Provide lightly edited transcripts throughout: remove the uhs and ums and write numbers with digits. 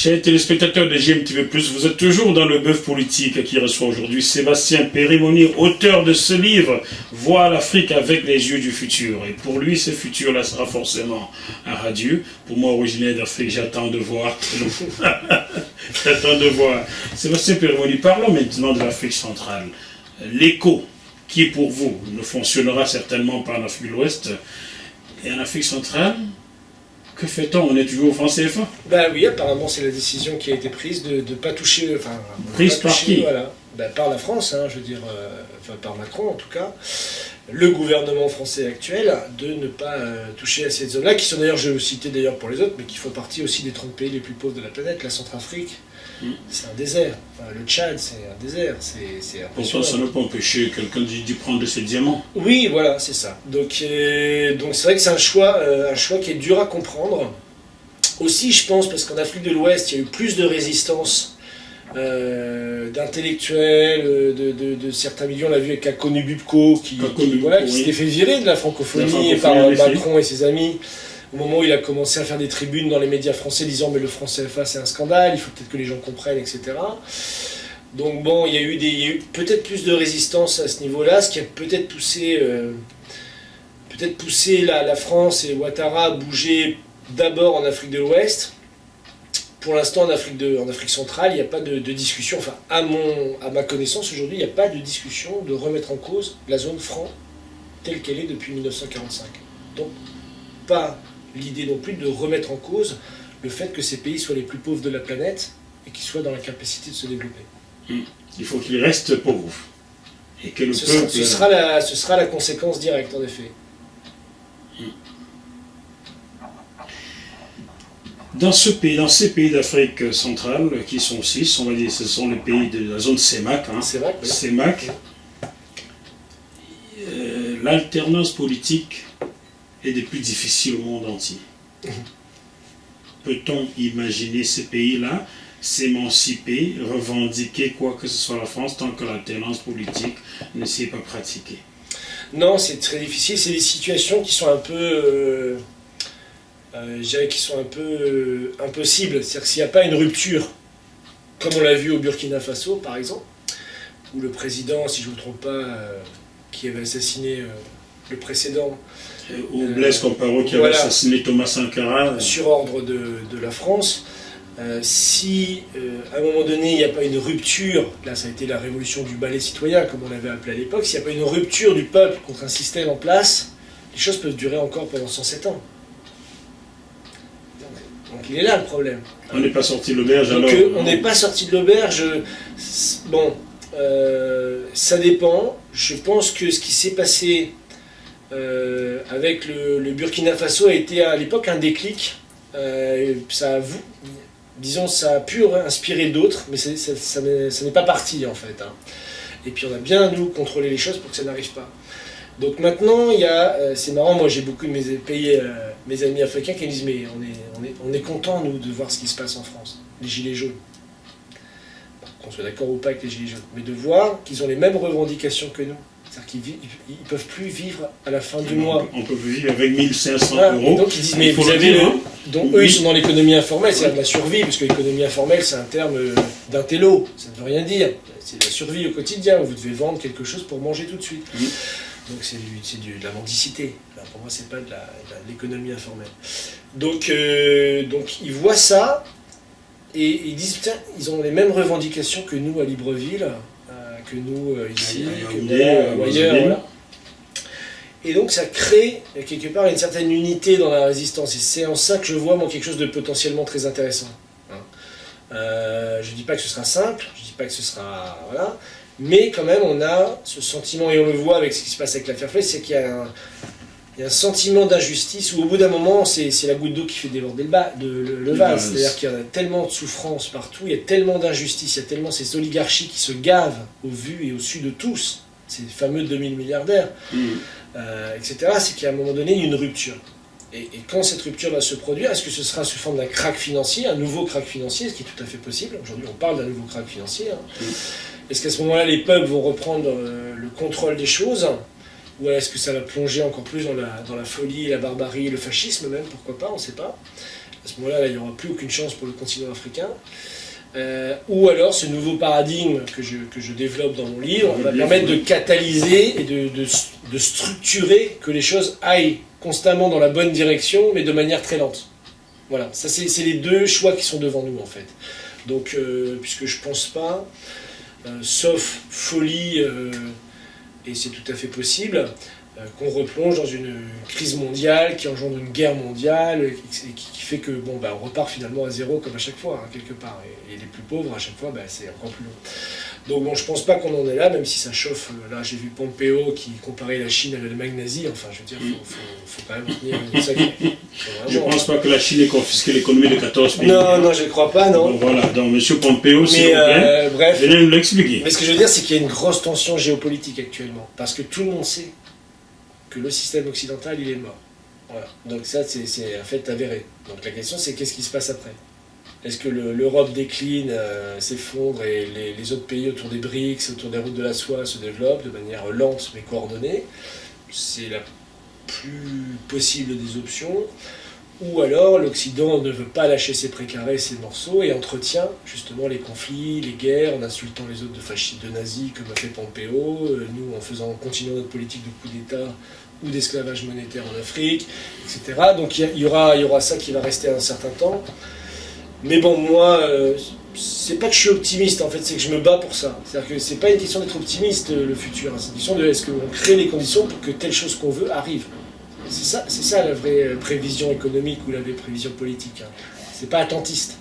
Chers téléspectateurs de GMTV+, vous êtes toujours dans le bœuf politique qui reçoit aujourd'hui Sébastien Périmoni, auteur de ce livre « Voir l'Afrique avec les yeux du futur ». Et pour lui, ce futur-là sera forcément un radieux. Pour moi, originaire d'Afrique, j'attends de voir. J'attends de voir. Sébastien Périmoni, parlons maintenant de l'Afrique centrale. L'écho, qui pour vous ne fonctionnera certainement pas en Afrique de l'Ouest, et en Afrique centrale, que fait-on? On est toujours au franc CFA? Ben oui, apparemment c'est la décision qui a été prise de ne pas toucher... Enfin, prise par qui? Voilà. Ben, par la France, hein, je veux dire, enfin par Macron en tout cas, le gouvernement français actuel, de ne pas toucher à cette zone-là, qui sont d'ailleurs, je vais citer d'ailleurs pour les autres, mais qui font partie aussi des 30 pays les plus pauvres de la planète. La Centrafrique, c'est un désert. Enfin, le Tchad, c'est un désert. C'est pourquoi ça ne peut pas empêcher quelqu'un d'y prendre de ses diamants? Oui, voilà, c'est ça. Donc c'est vrai que c'est un choix qui est dur à comprendre. Aussi, je pense, parce qu'en Afrique de l'Ouest, il y a eu plus de résistance d'intellectuels, de certains millions. On l'a vu avec Akonu Bubko, qui s'était fait virer de la francophonie par Macron et ses amis. Au moment où il a commencé à faire des tribunes dans les médias français disant mais le franc CFA c'est un scandale, il faut peut-être que les gens comprennent, etc. Donc bon, il y a eu peut-être plus de résistance à ce niveau-là, ce qui a peut-être poussé la France et Ouattara à bouger d'abord en Afrique de l'Ouest. Pour l'instant en Afrique centrale, il n'y a pas de discussion, enfin à ma connaissance aujourd'hui, il n'y a pas de discussion de remettre en cause la zone franc telle qu'elle est depuis 1945. Donc pas l'idée non plus de remettre en cause le fait que ces pays soient les plus pauvres de la planète et qu'ils soient dans la capacité de se développer. Il faut qu'ils restent pauvres. Et que ce sera la conséquence directe, en effet. Dans ces pays d'Afrique centrale, qui sont 6, on va dire, ce sont les pays de la zone CEMAC. CEMAC. L'alternance politique est des plus difficiles au monde entier. Peut-on imaginer ces pays-là s'émanciper, revendiquer quoi que ce soit la France tant que l'alternance politique ne s'est pas pratiquée? Non, c'est très difficile. C'est des situations qui sont un peu, je dirais, qui sont un peu impossibles. C'est-à-dire que s'il n'y a pas une rupture, comme on l'a vu au Burkina Faso par exemple, où le président, si je ne me trompe pas, qui avait assassiné le précédent, ou Blaise Compaoré qui avait assassiné Thomas Sankara. Sur ordre de la France. Si à un moment donné il n'y a pas une rupture, là ça a été la révolution du ballet citoyen comme on l'avait appelé à l'époque, s'il n'y a pas une rupture du peuple contre un système en place, les choses peuvent durer encore pendant 107 ans. Donc il est là le problème. On n'est pas sorti de l'auberge alors. On n'est pas sorti de l'auberge. Bon, ça dépend. Je pense que ce qui s'est passé avec le Burkina Faso a été à l'époque un déclic. Ça a pu inspirer d'autres, mais ça n'est pas parti en fait. Et puis on a bien, nous, contrôlé les choses pour que ça n'arrive pas. Donc maintenant, c'est marrant, moi j'ai beaucoup de mes amis africains qui me disent mais on est contents, nous, de voir ce qui se passe en France, les gilets jaunes. Qu'on soit d'accord ou pas avec les gilets jaunes, mais de voir qu'ils ont les mêmes revendications que nous. C'est-à-dire qu'ils ne peuvent plus vivre à la fin du mois. On peut vivre avec 1500 €. Et donc ils disent, mais vous avez donc eux ils sont dans l'économie informelle, c'est de la survie, parce que l'économie informelle c'est un terme d'intello, ça ne veut rien dire. C'est de la survie au quotidien, vous devez vendre quelque chose pour manger tout de suite. Donc c'est de la mendicité. Là, pour moi c'est pas de l'économie informelle. Donc ils voient ça, et ils disent, putain, ils ont les mêmes revendications que nous à Libreville, que nous ici, ou ailleurs, voilà. Et donc ça crée quelque part une certaine unité dans la résistance, et c'est en ça que je vois moi quelque chose de potentiellement très intéressant. Je dis pas que ce sera simple, je dis pas que ce sera... voilà, mais quand même on a ce sentiment, et on le voit avec ce qui se passe avec l'affaire Fleury, c'est qu'il y a un sentiment d'injustice où au bout d'un moment c'est la goutte d'eau qui fait déborder le vase. C'est-à-dire qu'il y a tellement de souffrance partout, il y a tellement d'injustice, il y a tellement ces oligarchies qui se gavent au vu et au su de tous, ces fameux 2000 milliardaires, etc. C'est qu'à un moment donné il y a une rupture. Et quand cette rupture va se produire, est-ce que ce sera sous forme d'un krach financier, un nouveau krach financier, ce qui est tout à fait possible? Aujourd'hui on parle d'un nouveau krach financier. Est-ce qu'à ce moment-là les peuples vont reprendre le contrôle des choses? Ou est-ce que ça va plonger encore plus dans la folie, la barbarie, le fascisme même, pourquoi pas, on ne sait pas. À ce moment-là, il n'y aura plus aucune chance pour le continent africain. Ou alors ce nouveau paradigme que je développe dans mon livre va permettre de catalyser et de structurer que les choses aillent constamment dans la bonne direction, mais de manière très lente. Voilà, ça c'est les deux choix qui sont devant nous en fait. Donc, puisque je pense pas, sauf folie, et c'est tout à fait possible, qu'on replonge dans une crise mondiale qui engendre une guerre mondiale et qui fait que on repart finalement à zéro comme à chaque fois, hein, quelque part. Et les plus pauvres, à chaque fois, c'est encore plus long. Donc bon, je pense pas qu'on en est là, même si ça chauffe. Là, j'ai vu Pompeo qui comparait la Chine à l'Allemagne nazie. Enfin, je veux dire, faut quand même tenir une sacrée. Je pense pas que la Chine ait confisqué l'économie de 14 pays. Non, je ne crois pas, non. Bon, voilà, donc M. Pompeo, s'il vous plaît, bref, venez nous l'expliquer. Mais ce que je veux dire, c'est qu'il y a une grosse tension géopolitique actuellement. Parce que tout le monde sait que le système occidental, il est mort. Voilà. Donc ça, c'est un fait avéré. Donc la question, c'est qu'est-ce qui se passe après ? Est-ce que l'Europe décline, s'effondre et les autres pays autour des BRICS, autour des routes de la soie se développent de manière lente mais coordonnée ? C'est la plus possible des options. Ou alors l'Occident ne veut pas lâcher ses précarés, ses morceaux et entretient justement les conflits, les guerres en insultant les autres de fascistes, de nazis comme a fait Pompeo, nous en continuant notre politique de coup d'État ou d'esclavage monétaire en Afrique, etc. Donc il y aura ça qui va rester un certain temps. Mais bon, moi, c'est pas que je suis optimiste, en fait, c'est que je me bats pour ça. C'est-à-dire que c'est pas une question d'être optimiste, le futur, hein. C'est une question de est-ce qu'on crée les conditions pour que telle chose qu'on veut arrive. C'est ça la vraie prévision économique ou la vraie prévision politique, hein. C'est pas attentiste.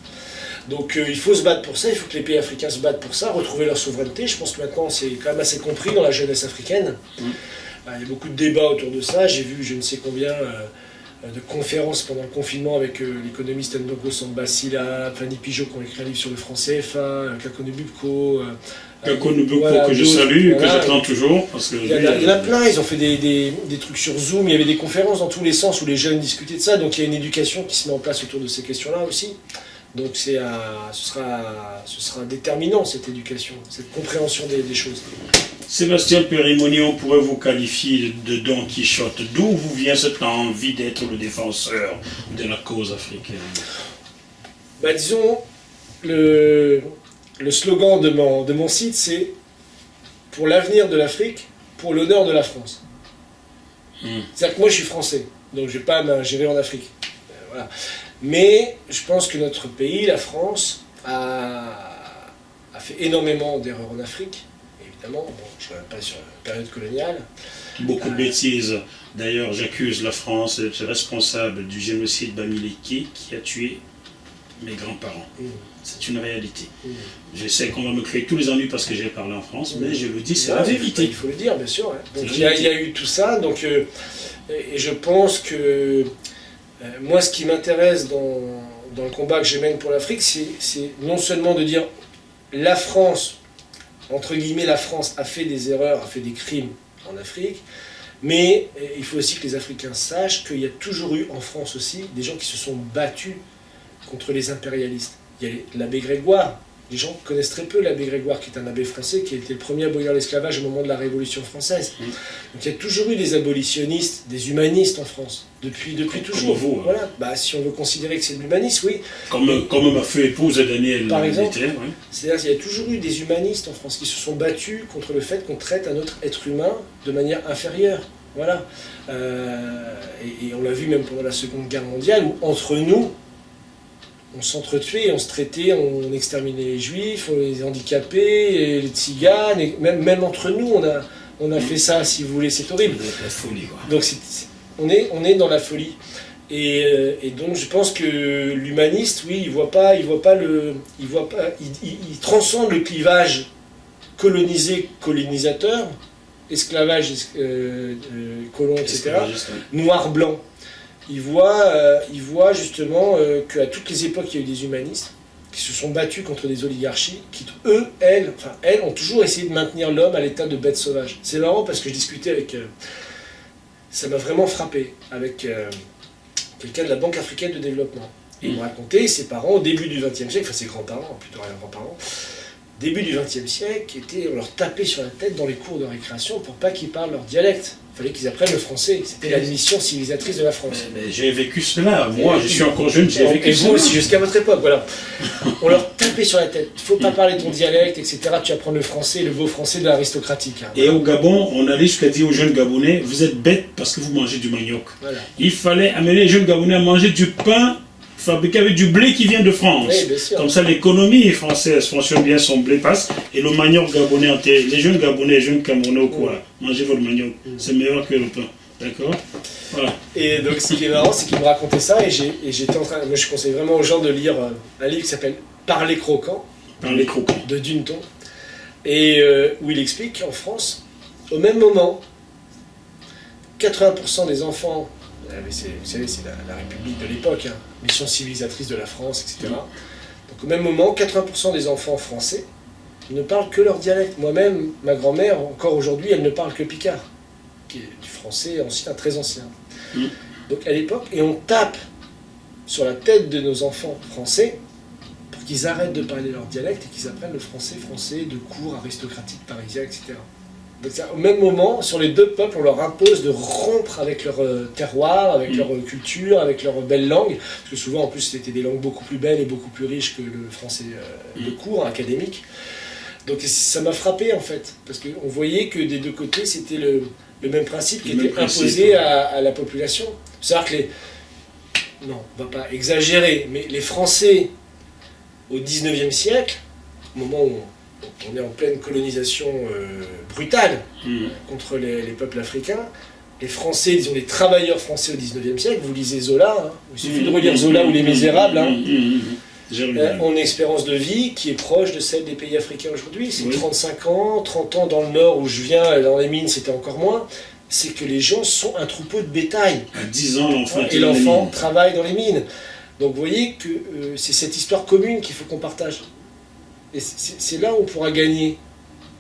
Donc il faut se battre pour ça, il faut que les pays africains se battent pour ça, retrouver leur souveraineté. Je pense que maintenant c'est quand même assez compris dans la jeunesse africaine. Il y a beaucoup de débats autour de ça, j'ai vu je ne sais combien de conférences pendant le confinement avec l'économiste Ndongo Samba Sylla, Fanny Pigeot qui ont écrit un livre sur le franc CFA, Kakono Bubko. Voilà, que je salue, que j'attends toujours. Parce que il y en a plein, ils ont fait des trucs sur Zoom, il y avait des conférences dans tous les sens où les jeunes discutaient de ça, donc il y a une éducation qui se met en place autour de ces questions-là aussi. Donc ce sera déterminant cette éducation, cette compréhension des choses. Sébastien Périmoni, on pourrait vous qualifier de Don Quichotte. D'où vous vient cette envie d'être le défenseur de la cause africaine ? Disons, le slogan de mon site, c'est « Pour l'avenir de l'Afrique, pour l'honneur de la France ». C'est-à-dire que moi je suis français, donc je ne vais pas m'ingérer en Afrique. Voilà. Mais je pense que notre pays, la France, a fait énormément d'erreurs en Afrique. Évidemment, je ne reviens pas sur la période coloniale. Beaucoup de bêtises. D'ailleurs, j'accuse la France d'être responsable du génocide Bamileke qui a tué mes grands-parents. C'est une réalité. Je sais qu'on va me créer tous les ennuis parce que j'ai parlé en France, mais je le dis, c'est la vérité. Il faut le dire, bien sûr. Ouais. Donc il y a eu tout ça, donc, et je pense que moi, ce qui m'intéresse dans le combat que je mène pour l'Afrique, c'est non seulement de dire la France, entre guillemets, la France a fait des erreurs, a fait des crimes en Afrique, mais il faut aussi que les Africains sachent qu'il y a toujours eu en France aussi des gens qui se sont battus contre les impérialistes. Il y a l'abbé Grégoire. Les gens connaissent très peu l'abbé Grégoire, qui est un abbé français, qui a été le premier à abolir l'esclavage au moment de la Révolution française. Donc il y a toujours eu des abolitionnistes, des humanistes en France, depuis toujours. Vous, hein. Voilà. Si on veut considérer que c'est de l'humanisme, oui. Comme ma feu épouse Daniel. Par exemple, c'est-à-dire qu'il y a toujours eu des humanistes en France qui se sont battus contre le fait qu'on traite un autre être humain de manière inférieure. Voilà. Et on l'a vu même pendant la Seconde Guerre mondiale, où entre nous, on s'entretuait, on se traitait, on exterminait les juifs, les handicapés, les tziganes, et même entre nous, on a fait ça, si vous voulez, c'est horrible. La folie, quoi. Donc on est dans la folie. Et donc je pense que l'humaniste, oui, il transcende le clivage colonisateur, esclavage, colon, etc., noir-blanc. Il voit justement qu'à toutes les époques, il y a eu des humanistes qui se sont battus contre des oligarchies, qui, elles, ont toujours essayé de maintenir l'homme à l'état de bête sauvage. C'est marrant parce que je discutais avec... ça m'a vraiment frappé, avec quelqu'un de la Banque africaine de développement. Et il me racontait ses parents, au début du XXe siècle, ses grands-parents, plutôt rien grands-parents, début du XXe siècle, on leur tapait sur la tête dans les cours de récréation pour pas qu'ils parlent leur dialecte. Il fallait qu'ils apprennent le français. C'était la mission civilisatrice de la France. Mais j'ai vécu cela. Moi, je suis encore jeune, j'ai vécu et cela. vous aussi, jusqu'à votre époque, voilà. On leur tapait sur la tête. Il ne faut pas parler ton dialecte, etc. Tu apprends le français, le beau français de l'aristocratique. Hein. Et au Gabon, on allait jusqu'à dire aux jeunes Gabonais, vous êtes bêtes parce que vous mangez du manioc. Voilà. Il fallait amener les jeunes Gabonais à manger du pain fabriqué avec du blé qui vient de France. Oui, bien sûr. Comme ça, l'économie française fonctionne bien, son blé passe, et le manioc gabonais entier. Les jeunes Gabonais, les jeunes Camerounais ou quoi, mangez votre manioc, c'est meilleur que le pain. D'accord. Voilà. Et donc ce qui est marrant, c'est qu'il me racontait ça, et j'étais en train. Moi, je conseille vraiment aux gens de lire un livre qui s'appelle Parler croquant. Parler croquant. De Duneton. Et où il explique qu'en France, au même moment, 80% des enfants, vous savez, c'est la République de l'époque, hein, mission civilisatrice de la France, etc. Donc au même moment, 80% des enfants français ne parlent que leur dialecte. Moi-même, ma grand-mère, encore aujourd'hui, elle ne parle que picard, qui est du français ancien, très ancien. Donc à l'époque, et on tape sur la tête de nos enfants français pour qu'ils arrêtent de parler leur dialecte et qu'ils apprennent le français de cours aristocratiques parisiens, etc. Donc ça, au même moment, sur les deux peuples, on leur impose de rompre avec leur terroir, avec leur culture, avec leur belle langue, parce que souvent, en plus, c'était des langues beaucoup plus belles et beaucoup plus riches que le français de cours, académique. Donc ça m'a frappé, en fait, parce qu'on voyait que des deux côtés, c'était le même principe qui était imposé à la population. C'est-à-dire que non, on ne va pas exagérer, mais les Français, au XIXe siècle, au moment où on est en pleine colonisation brutale contre les peuples africains. Les Français, disons les travailleurs français au XIXe siècle, vous lisez Zola, hein, il suffit de relire Zola ou Les Misérables, hein, ont une espérance de vie qui est proche de celle des pays africains aujourd'hui. C'est 35 ans, 30 ans dans le nord où je viens, dans les mines c'était encore moins. C'est que les gens sont un troupeau de bétail. À 10 ans, l'enfant et l'enfant travaille dans les mines. Donc vous voyez que c'est cette histoire commune qu'il faut qu'on partage. Et c'est là où on pourra gagner,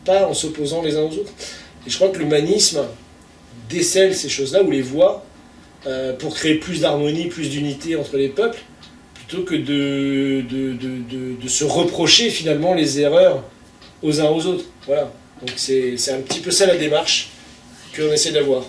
pas en s'opposant les uns aux autres. Et je crois que l'humanisme décèle ces choses-là, ou les voit, pour créer plus d'harmonie, plus d'unité entre les peuples, plutôt que de se reprocher finalement les erreurs aux uns aux autres. Voilà. Donc c'est un petit peu ça la démarche que l'on essaie d'avoir.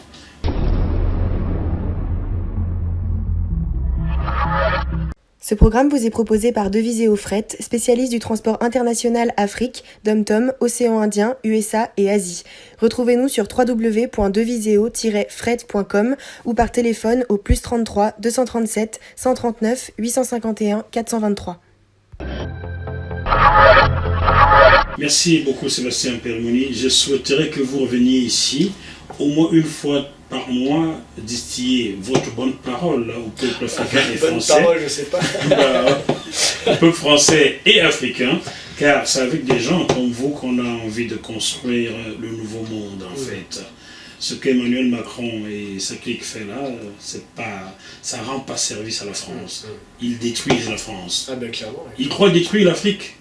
Ce programme vous est proposé par Deviséo Fret, spécialiste du transport international Afrique, DomTom, Océan Indien, USA et Asie. Retrouvez-nous sur www.deviséo-fret.com ou par téléphone au +33 237 139 851 423. Merci beaucoup Sébastien Perimoni. Je souhaiterais que vous reveniez ici au moins une fois par mois, distiller votre bonne parole au peuple africain et français. Bonne parole, je sais pas. Au peuple français et africain, car c'est avec des gens comme vous qu'on a envie de construire le nouveau monde en fait. Ce qu'Emmanuel Macron et sa clique fait là, ça rend pas service à la France. Ils détruisent la France. Ah ben clairement. Ils croient détruire l'Afrique.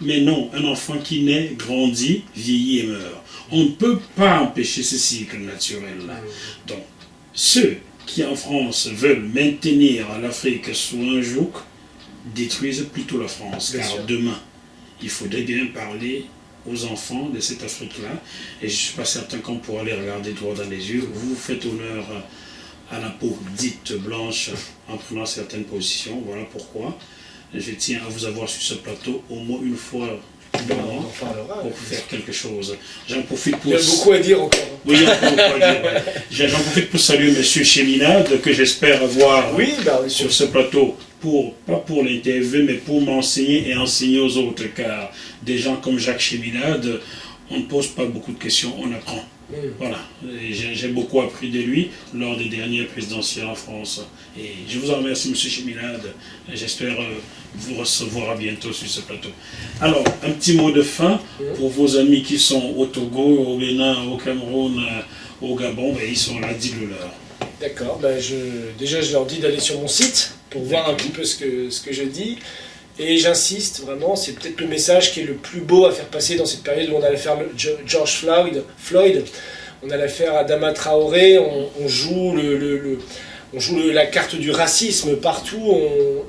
Mais non, un enfant qui naît, grandit, vieillit et meurt. On ne peut pas empêcher ce cycle naturel-là. Donc, ceux qui en France veulent maintenir l'Afrique sous un joug détruisent plutôt la France. Bien car sûr. Demain, il faudrait bien parler aux enfants de cette Afrique-là. Et je ne suis pas certain qu'on pourra les regarder droit dans les yeux. Vous faites honneur à la peau dite blanche en prenant certaines positions. Voilà pourquoi je tiens à vous avoir sur ce plateau au moins une fois pour faire quelque chose. J'en profite pour... Il y a beaucoup à dire encore. Oui, il y a beaucoup à dire. Ouais. J'en profite pour saluer M. Cheminade, que j'espère avoir sur ce plateau, pas pour l'interview, mais pour m'enseigner et enseigner aux autres, car des gens comme Jacques Cheminade, on ne pose pas beaucoup de questions, on apprend. Voilà, j'ai beaucoup appris de lui lors des dernières présidentielles en France. Et je vous en remercie, M. Cheminade. J'espère vous recevoir à bientôt sur ce plateau. Alors, un petit mot de fin pour vos amis qui sont au Togo, au Bénin, au Cameroun, au Gabon. Ben, ils sont là, dis-le leur. D'accord, ben déjà je leur dis d'aller sur mon site pour voir un petit peu ce que je dis. Et j'insiste vraiment, c'est peut-être le message qui est le plus beau à faire passer dans cette période où on a l'affaire George Floyd, on a l'affaire Adama Traoré, on joue on joue la carte du racisme partout,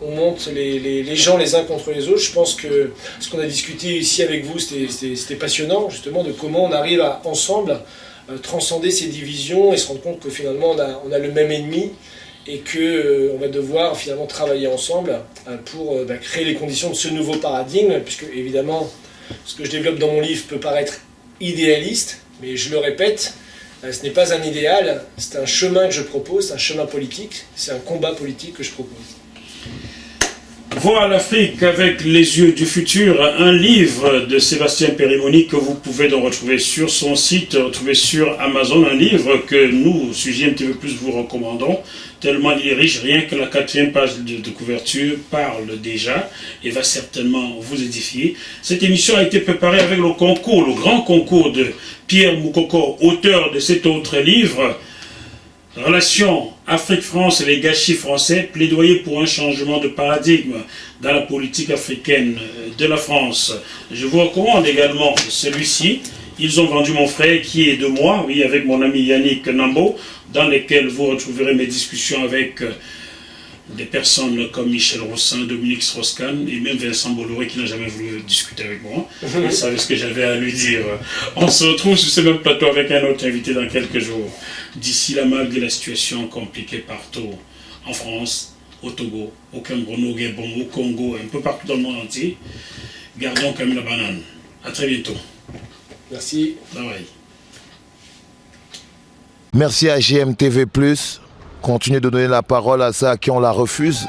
on monte les gens les uns contre les autres. Je pense que ce qu'on a discuté ici avec vous, c'était passionnant, justement, de comment on arrive à, ensemble, transcender ces divisions et se rendre compte que finalement on a le même ennemi et qu'on va devoir finalement travailler ensemble pour créer les conditions de ce nouveau paradigme, puisque évidemment, ce que je développe dans mon livre peut paraître idéaliste, mais je le répète, ce n'est pas un idéal, c'est un chemin que je propose, c'est un chemin politique, c'est un combat politique que je propose. Voir l'Afrique avec les yeux du futur, un livre de Sébastien Périmoni que vous pouvez donc retrouver sur son site, retrouver sur Amazon, un livre que nous, sur JMTV+, vous recommandons, tellement il est riche, rien que la 4e page de couverture parle déjà et va certainement vous édifier. Cette émission a été préparée avec le concours, le grand concours de Pierre Moukoko, auteur de cet autre livre, Relations Afrique-France et les gâchis français, plaidoyer pour un changement de paradigme dans la politique africaine de la France. Je vous recommande également celui-ci, Ils ont vendu mon frère, qui est de moi, oui, avec mon ami Yannick Nambo, dans lesquels vous retrouverez mes discussions avec des personnes comme Michel Rossin, Dominique Strauss-Kahn et même Vincent Bolloré qui n'a jamais voulu discuter avec moi. Il savait ce que j'avais à lui dire. On se retrouve sur ce même plateau avec un autre invité dans quelques jours. D'ici là, malgré la situation compliquée partout, en France, au Togo, au Cameroun, au Gabon, au Congo, un peu partout dans le monde entier, gardons quand même la banane. À très bientôt. Merci. Bye bye. Merci à JMTV+. Continuez de donner la parole à ceux à qui on la refuse.